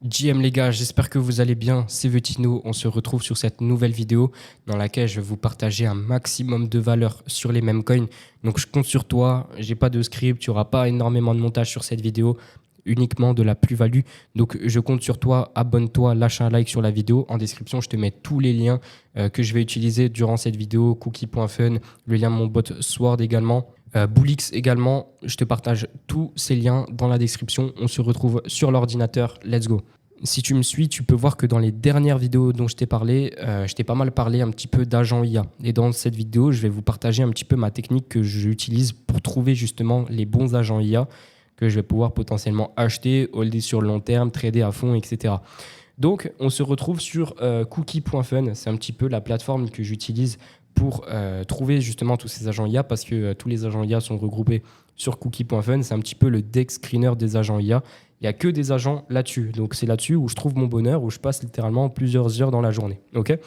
JM les gars, j'espère que vous allez bien, c'est Vetino, on se retrouve sur cette nouvelle vidéo dans laquelle je vais vous partager un maximum de valeur sur les mêmes coins. Donc je compte sur toi, j'ai pas de script, tu n'auras pas énormément de montage sur cette vidéo, uniquement de la plus-value. Donc je compte sur toi, abonne-toi, lâche un like sur la vidéo. En description, je te mets tous les liens que je vais utiliser durant cette vidéo, cookie.fun, le lien de mon bot Sword également. Boolix également, je te partage tous ces liens dans la description. On se retrouve sur l'ordinateur, let's go. Si tu me suis, tu peux voir que dans les dernières vidéos dont je t'ai parlé, je t'ai pas mal parlé un petit peu d'agent IA. Et dans cette vidéo, je vais vous partager un petit peu ma technique que j'utilise pour trouver justement les bons agents IA que je vais pouvoir potentiellement acheter, holder sur le long terme, trader à fond, etc. Donc, on se retrouve sur cookie.fun. C'est un petit peu la plateforme que j'utilise pour trouver justement tous ces agents IA parce que tous les agents IA sont regroupés sur cookie.fun. C'est un petit peu le deck screener des agents IA. Il n'y a que des agents là-dessus. Donc, c'est là-dessus où je trouve mon bonheur, où je passe littéralement plusieurs heures dans la journée. Ok.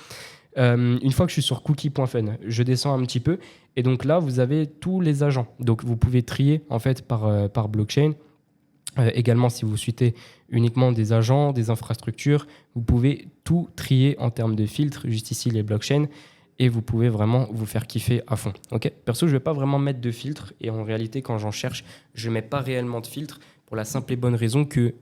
Une fois que je suis sur cookie.fun, je descends un petit peu. Et donc là, vous avez tous les agents. Donc, vous pouvez trier en fait par blockchain. Également, si vous souhaitez uniquement des agents, des infrastructures, vous pouvez tout trier en termes de filtres. Juste ici, les blockchains. Et vous pouvez vraiment vous faire kiffer à fond. Ok. Perso, je ne vais pas vraiment mettre de filtre. Et en réalité, quand j'en cherche, je ne mets pas réellement de filtre pour la simple et bonne raison que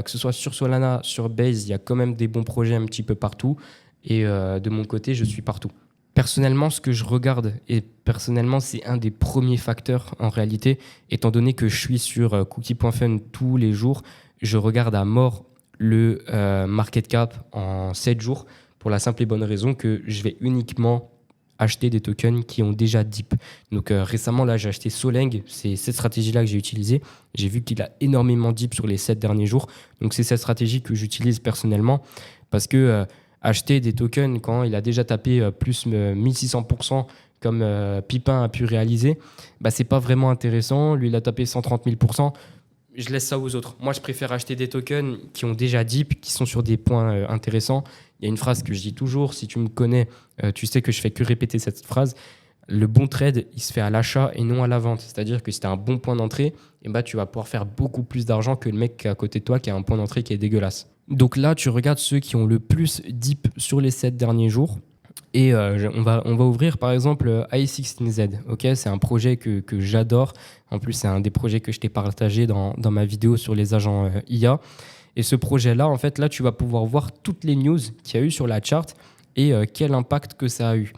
ce soit sur Solana, sur Base, il y a quand même des bons projets un petit peu partout. Et de mon côté, je suis partout. Personnellement, ce que je regarde, et personnellement, c'est un des premiers facteurs en réalité, étant donné que je suis sur cookie.fun tous les jours, je regarde à mort le market cap en 7 jours pour la simple et bonne raison que je vais uniquement acheter des tokens qui ont déjà dip. Donc récemment, là, j'ai acheté Soleng. C'est cette stratégie-là que j'ai utilisée. J'ai vu qu'il a énormément dip sur les 7 derniers jours. Donc c'est cette stratégie que j'utilise personnellement parce que acheter des tokens quand il a déjà tapé plus 1600% comme Pipin a pu réaliser, bah, c'est pas vraiment intéressant. Lui, il a tapé 130 000%. Je laisse ça aux autres. Moi, je préfère acheter des tokens qui ont déjà dip, qui sont sur des points intéressants. Il y a une phrase que je dis toujours, si tu me connais, tu sais que je fais que répéter cette phrase. Le bon trade, il se fait à l'achat et non à la vente. C'est-à-dire que si tu as un bon point d'entrée, eh ben, tu vas pouvoir faire beaucoup plus d'argent que le mec qui est à côté de toi qui a un point d'entrée qui est dégueulasse. Donc là, tu regardes ceux qui ont le plus dip sur les 7 derniers jours. Et on va ouvrir par exemple i16Z. Okay, c'est un projet que j'adore. En plus, c'est un des projets que je t'ai partagé dans ma vidéo sur les agents IA. Et ce projet-là, en fait, là, tu vas pouvoir voir toutes les news qu'il y a eu sur la chart et quel impact que ça a eu.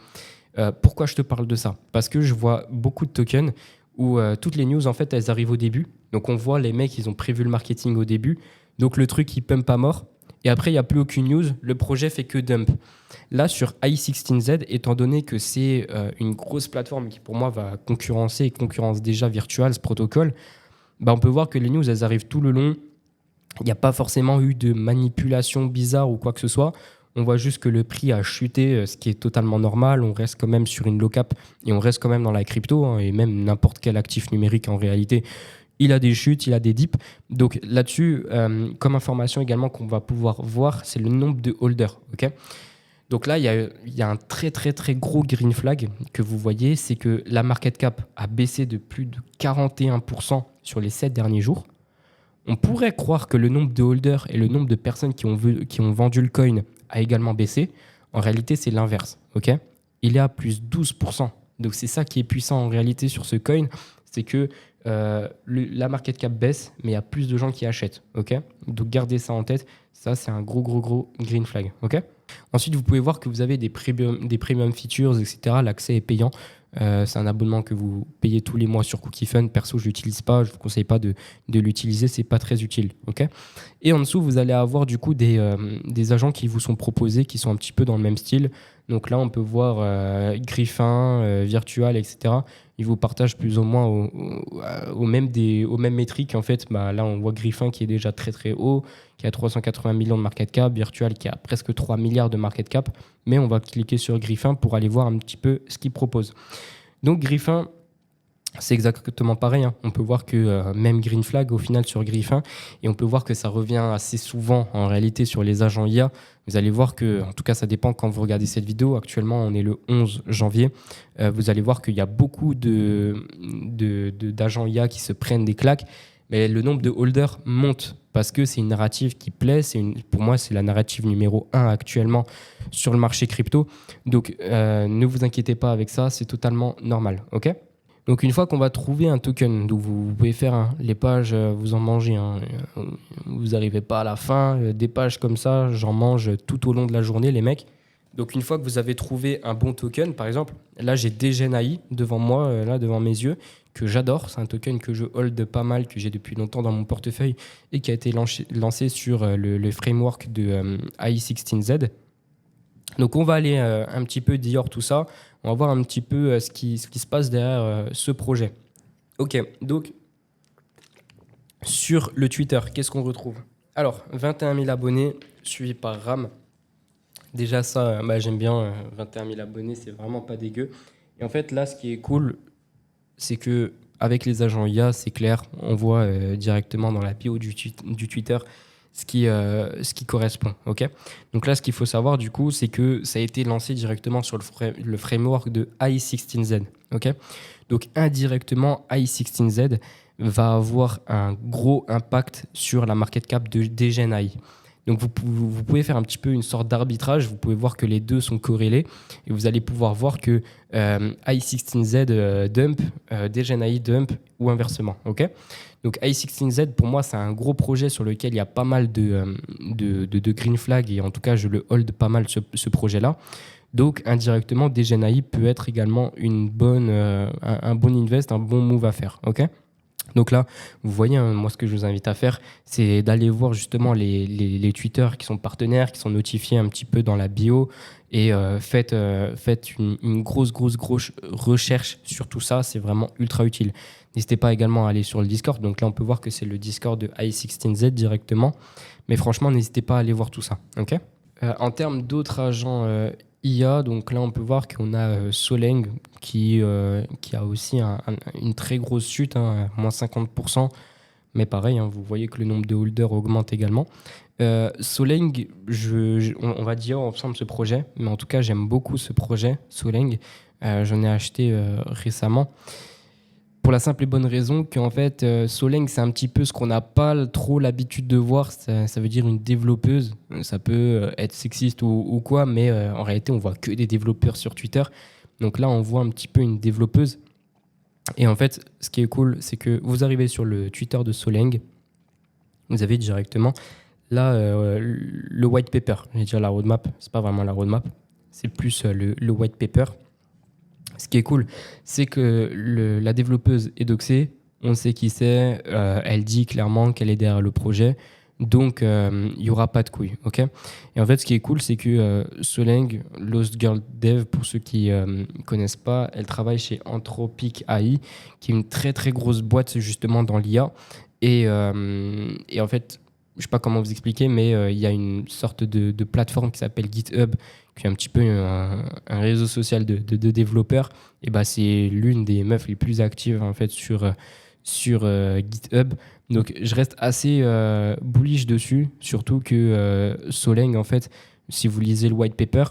Pourquoi je te parle de ça? Parce que je vois beaucoup de tokens où toutes les news, en fait, elles arrivent au début. Donc, on voit les mecs, ils ont prévu le marketing au début. Donc, le truc, il pump à mort. Et après, il n'y a plus aucune news. Le projet fait que dump. Là, sur i16Z, étant donné que c'est une grosse plateforme qui, pour moi, va concurrencer et concurrence déjà Virtual, ce protocole, bah, on peut voir que les news, elles arrivent tout le long. Il n'y a pas forcément eu de manipulation bizarre ou quoi que ce soit. On voit juste que le prix a chuté, ce qui est totalement normal. On reste quand même sur une low cap et on reste quand même dans la crypto, hein, et même n'importe quel actif numérique en réalité. Il a des chutes, il a des dips. Donc là-dessus, comme information également qu'on va pouvoir voir, c'est le nombre de holders. Okay, donc là, il y a un très très très gros green flag que vous voyez, c'est que la market cap a baissé de plus de 41% sur les 7 derniers jours. On pourrait croire que le nombre de holders et le nombre de personnes qui ont vendu le coin a également baissé. En réalité, c'est l'inverse. Okay, il est à plus 12%. Donc c'est ça qui est puissant en réalité sur ce coin, c'est que la market cap baisse, mais il y a plus de gens qui achètent. Okay, donc gardez ça en tête. Ça, c'est un gros green flag. Okay, ensuite, vous pouvez voir que vous avez des premium features, etc. L'accès est payant. C'est un abonnement que vous payez tous les mois sur CookieFun. Perso, je ne l'utilise pas. Je ne vous conseille pas de l'utiliser. Ce n'est pas très utile. Okay, et en dessous, vous allez avoir du coup des agents qui vous sont proposés, qui sont un petit peu dans le même style. Donc là, on peut voir Griffin, Virtual, etc. Ils vous partagent plus ou moins aux mêmes métriques. En fait, bah, là, on voit Griffin qui est déjà très très haut, qui a 380 millions de market cap, Virtual qui a presque 3 milliards de market cap. Mais on va cliquer sur Griffin pour aller voir un petit peu ce qu'il propose. Donc Griffin, c'est exactement pareil. Hein. On peut voir que même Green Flag au final sur Griffin, et on peut voir que ça revient assez souvent en réalité sur les agents IA. Vous allez voir que, en tout cas ça dépend quand vous regardez cette vidéo, actuellement on est le 11 janvier, vous allez voir qu'il y a beaucoup d'agents IA qui se prennent des claques, mais le nombre de holders monte parce que c'est une narrative qui plaît. Pour moi, c'est la narrative numéro 1 actuellement sur le marché crypto. Donc, ne vous inquiétez pas avec ça, c'est totalement normal. OK ? Donc, une fois qu'on va trouver un token, donc vous pouvez faire les pages, vous en mangez. Vous n'arrivez pas à la fin. Des pages comme ça, j'en mange tout au long de la journée, les mecs. Donc, une fois que vous avez trouvé un bon token, par exemple, là, j'ai DGNAI devant moi, là, devant mes yeux, que j'adore. C'est un token que je hold pas mal, que j'ai depuis longtemps dans mon portefeuille et qui a été lancé sur le framework de AI16Z. Donc, on va aller un petit peu dehors tout ça. On va voir un petit peu ce qui se passe derrière ce projet. Ok, donc, sur le Twitter, qu'est-ce qu'on retrouve ? Alors, 21 000 abonnés, suivi par Ram. Déjà ça, j'aime bien, 21 000 abonnés, c'est vraiment pas dégueu. Et en fait, là, ce qui est cool, c'est que avec les agents IA, c'est clair, on voit directement dans la bio du Twitter ce qui correspond. Ok. Donc là, ce qu'il faut savoir, du coup, c'est que ça a été lancé directement sur le framework de AI16Z. Ok. Donc indirectement, AI16Z va avoir un gros impact sur la market cap de DGNAI. Donc vous pouvez faire un petit peu une sorte d'arbitrage, vous pouvez voir que les deux sont corrélés et vous allez pouvoir voir que i16z dump, DGNAI dump ou inversement. Okay, donc i16z pour moi c'est un gros projet sur lequel il y a pas mal de green flag et en tout cas je le hold pas mal ce projet-là. Donc indirectement DGNAI peut être également un bon invest, un bon move à faire. Ok. Donc là, vous voyez, moi, ce que je vous invite à faire, c'est d'aller voir justement les tweeters qui sont partenaires, qui sont notifiés un petit peu dans la bio et faites une grosse recherche sur tout ça. C'est vraiment ultra utile. N'hésitez pas également à aller sur le Discord. Donc là, on peut voir que c'est le Discord de i16Z directement. Mais franchement, n'hésitez pas à aller voir tout ça. Okay, en termes d'autres agents IA, donc là on peut voir qu'on a Soleng qui a aussi une très grosse chute, moins 50%, mais pareil, vous voyez que le nombre de holders augmente également. Soleng, on va dire ensemble ce projet, mais en tout cas j'aime beaucoup ce projet, Soleng, j'en ai acheté récemment. Pour la simple et bonne raison qu'en fait, Soleng, c'est un petit peu ce qu'on n'a pas trop l'habitude de voir. Ça veut dire une développeuse. Ça peut être sexiste ou quoi, mais en réalité, on voit que des développeurs sur Twitter. Donc là, on voit un petit peu une développeuse. Et en fait, ce qui est cool, c'est que vous arrivez sur le Twitter de Soleng. Vous avez directement là le white paper. Je vais dire la roadmap. C'est pas vraiment la roadmap. C'est plus le white paper. Ce qui est cool, c'est que la développeuse est doxée, on sait qui c'est, elle dit clairement qu'elle est derrière le projet, donc il n'y aura pas de couilles. Okay, et en fait, ce qui est cool, c'est que Soleng, Lost Girl Dev, pour ceux qui ne connaissent pas, elle travaille chez Anthropic AI, qui est une très très grosse boîte justement dans l'IA. Et en fait, je ne sais pas comment vous expliquer, mais il y a une sorte de plateforme qui s'appelle GitHub, qui est un petit peu un réseau social de développeurs. Et c'est l'une des meufs les plus actives en fait sur GitHub. Donc je reste assez bullish dessus, surtout que Soleng, en fait, si vous lisez le white paper,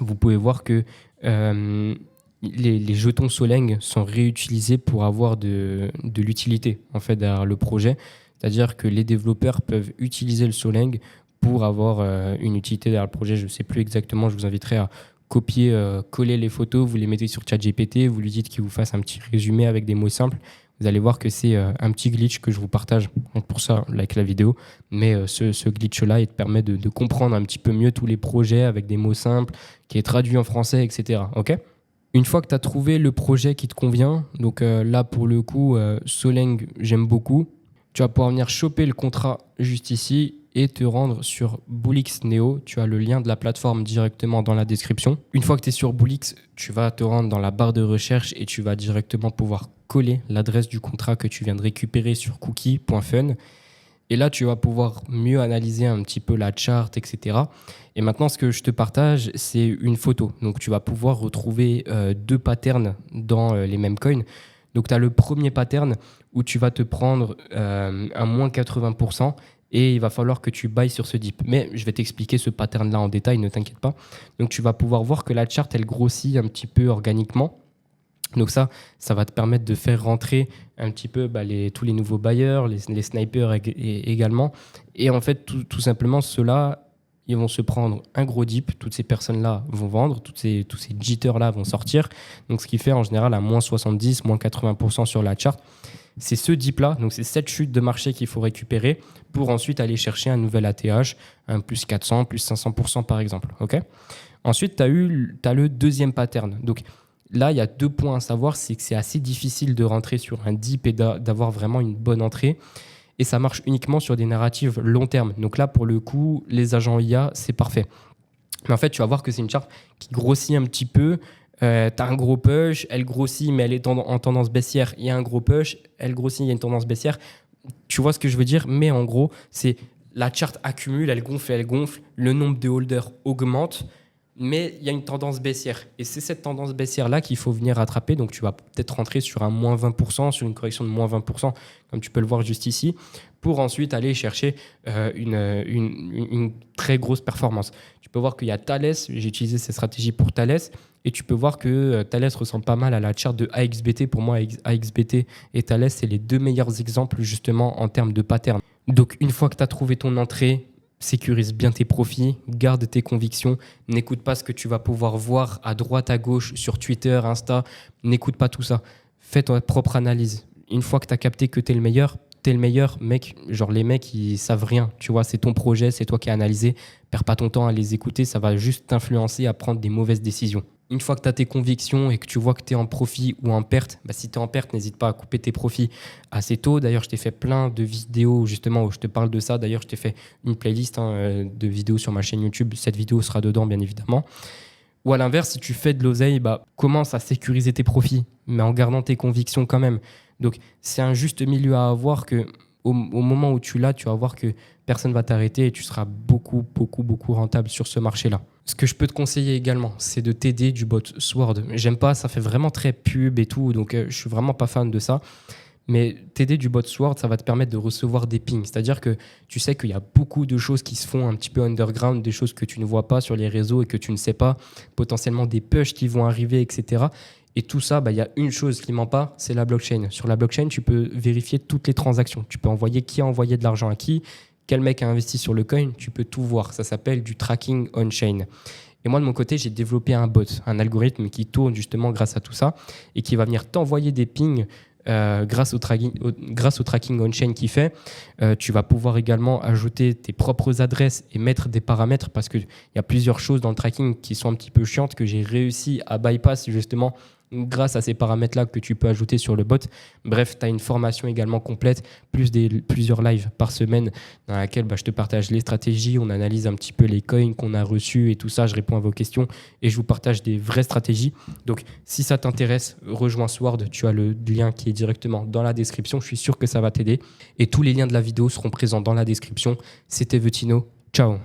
vous pouvez voir que les jetons Soleng sont réutilisés pour avoir de l'utilité en fait derrière le projet. C'est-à-dire que les développeurs peuvent utiliser le Soleng pour avoir une utilité derrière le projet. Je ne sais plus exactement, je vous inviterai à copier, coller les photos, vous les mettez sur ChatGPT, vous lui dites qu'il vous fasse un petit résumé avec des mots simples. Vous allez voir que c'est un petit glitch que je vous partage. Donc pour ça, like la vidéo. Mais ce glitch-là, il te permet de comprendre un petit peu mieux tous les projets avec des mots simples, qui est traduit en français, etc. Ok ? Une fois que tu as trouvé le projet qui te convient, donc là pour le coup, Soleng, j'aime beaucoup. Tu vas pouvoir venir choper le contrat juste ici et te rendre sur Bullix Neo. Tu as le lien de la plateforme directement dans la description. Une fois que tu es sur Bullix, tu vas te rendre dans la barre de recherche et tu vas directement pouvoir coller l'adresse du contrat que tu viens de récupérer sur cookie.fun. Et là, tu vas pouvoir mieux analyser un petit peu la charte, etc. Et maintenant, ce que je te partage, c'est une photo. Donc, tu vas pouvoir retrouver deux patterns dans les mêmes coins. Donc, tu as le premier pattern où tu vas te prendre un moins 80% et il va falloir que tu buy sur ce dip. Mais je vais t'expliquer ce pattern-là en détail, ne t'inquiète pas. Donc, tu vas pouvoir voir que la charte, elle grossit un petit peu organiquement. Donc ça va te permettre de faire rentrer un petit peu tous les nouveaux bailleurs, les snipers également. Et en fait, tout simplement, ceux-là, ils vont se prendre un gros dip. Toutes ces personnes-là vont vendre, tous ces jitters-là vont sortir. Donc ce qui fait en général à moins 70, moins 80% sur la chart. C'est ce dip-là, donc c'est cette chute de marché qu'il faut récupérer pour ensuite aller chercher un nouvel ATH, un plus 400, plus 500% par exemple. Okay, ensuite, tu as le deuxième pattern. Donc là, il y a 2 points à savoir, c'est que c'est assez difficile de rentrer sur un dip et d'avoir vraiment une bonne entrée. Et ça marche uniquement sur des narratives long terme. Donc là, pour le coup, les agents IA, c'est parfait. Mais en fait, tu vas voir que c'est une charte qui grossit un petit peu. Tu as un gros push, elle grossit, mais elle est en tendance baissière. Il y a un gros push, elle grossit, il y a une tendance baissière. Tu vois ce que je veux dire? Mais en gros, c'est la charte accumule, elle gonfle, le nombre de holders augmente, mais il y a une tendance baissière. Et c'est cette tendance baissière-là qu'il faut venir rattraper. Donc, tu vas peut-être rentrer sur un moins 20%, sur une correction de moins 20%, comme tu peux le voir juste ici, pour ensuite aller chercher une très grosse performance. Tu peux voir qu'il y a Thales. J'ai utilisé cette stratégie pour Thales. Et tu peux voir que Thales ressemble pas mal à la charte de AXBT. Pour moi, AXBT et Thales, c'est les 2 meilleurs exemples justement en termes de pattern. Donc, une fois que tu as trouvé ton entrée, sécurise bien tes profits, garde tes convictions, n'écoute pas ce que tu vas pouvoir voir à droite, à gauche, sur Twitter, Insta, n'écoute pas tout ça. Fais ta propre analyse. Une fois que tu as capté que tu es le meilleur, mec. Genre les mecs, ils savent rien. Tu vois, c'est ton projet, c'est toi qui as analysé. Perds pas ton temps à les écouter, ça va juste t'influencer à prendre des mauvaises décisions. Une fois que tu as tes convictions et que tu vois que tu es en profit ou en perte, si tu es en perte, n'hésite pas à couper tes profits assez tôt. D'ailleurs, je t'ai fait plein de vidéos justement où je te parle de ça. D'ailleurs, je t'ai fait une playlist de vidéos sur ma chaîne YouTube. Cette vidéo sera dedans, bien évidemment. Ou à l'inverse, si tu fais de l'oseille, commence à sécuriser tes profits, mais en gardant tes convictions quand même. Donc, c'est un juste milieu à avoir que au moment où tu l'as, tu vas voir que personne ne va t'arrêter et tu seras beaucoup rentable sur ce marché-là. Ce que je peux te conseiller également, c'est de t'aider du bot Sword. J'aime pas, ça fait vraiment très pub et tout, donc je suis vraiment pas fan de ça. Mais t'aider du bot Sword, ça va te permettre de recevoir des pings. C'est-à-dire que tu sais qu'il y a beaucoup de choses qui se font un petit peu underground, des choses que tu ne vois pas sur les réseaux et que tu ne sais pas, potentiellement des pushs qui vont arriver, etc. Et tout ça, il y a une chose qui ment pas, c'est la blockchain. Sur la blockchain, tu peux vérifier toutes les transactions. Tu peux envoyer qui a envoyé de l'argent à qui, quel mec a investi sur le coin, tu peux tout voir. Ça s'appelle du tracking on-chain. Et moi, de mon côté, j'ai développé un bot, un algorithme qui tourne justement grâce à tout ça et qui va venir t'envoyer des pings grâce au tracking on-chain qu'il fait. Tu vas pouvoir également ajouter tes propres adresses et mettre des paramètres parce qu'il y a plusieurs choses dans le tracking qui sont un petit peu chiantes que j'ai réussi à bypass justement grâce à ces paramètres-là que tu peux ajouter sur le bot. Bref, tu as une formation également complète, plusieurs lives par semaine dans laquelle je te partage les stratégies, on analyse un petit peu les coins qu'on a reçus et tout ça, je réponds à vos questions et je vous partage des vraies stratégies. Donc, si ça t'intéresse, rejoins Sword, tu as le lien qui est directement dans la description, je suis sûr que ça va t'aider. Et tous les liens de la vidéo seront présents dans la description. C'était Vetino, ciao.